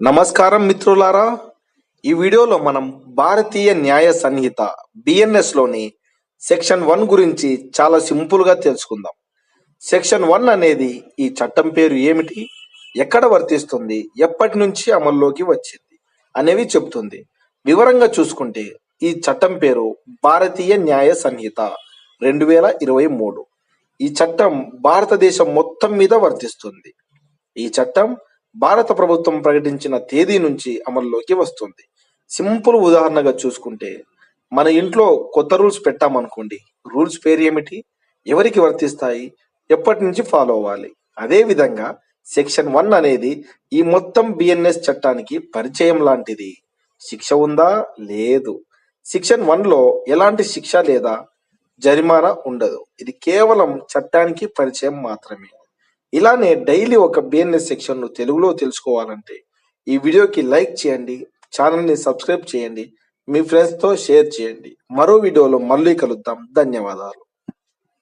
నమస్కారం మిత్రులారా. ఈ వీడియోలో మనం భారతీయ న్యాయ సంహిత బిఎన్ఎస్ లోని సెక్షన్ 1 గురించి చాలా సింపుల్ గా తెలుసుకుందాం. సెక్షన్ 1 అనేది ఈ చట్టం పేరు ఏమిటి, ఎక్కడ వర్తిస్తుంది, ఎప్పటి నుంచి అమల్లోకి వచ్చింది అనేవి చెబుతుంది. వివరంగా చూసుకుంటే ఈ చట్టం పేరు భారతీయ న్యాయ సంహిత 2023. ఈ చట్టం భారతదేశం మొత్తం మీద వర్తిస్తుంది. ఈ చట్టం భారత ప్రభుత్వం ప్రకటించిన తేదీ నుంచి అమల్లోకి వస్తుంది. సింపుల్ ఉదాహరణగా చూసుకుంటే, మన ఇంట్లో కొత్త రూల్స్ పెట్టామనుకోండి, రూల్స్ పేరు ఏమిటి, ఎవరికి వర్తిస్తాయి, ఎప్పటి నుంచి ఫాలో అవ్వాలి. అదే విధంగా సెక్షన్ 1 అనేది ఈ మొత్తం బిఎన్ఎస్ చట్టానికి పరిచయం లాంటిది. శిక్ష ఉందా? లేదు. సెక్షన్ 1లో ఎలాంటి శిక్ష లేదా జరిమానా ఉండదు. ఇది కేవలం చట్టానికి పరిచయం మాత్రమే. ఇలానే డైలీ ఒక బిఎన్ఎస్ సెక్షన్ ను తెలుగులో తెలుసుకోవాలంటే ఈ వీడియోకి లైక్ చేయండి, ఛానల్ని సబ్స్క్రైబ్ చేయండి, మీ ఫ్రెండ్స్తో షేర్ చేయండి. మరో వీడియోలో మళ్ళీ కలుద్దాం. ధన్యవాదాలు.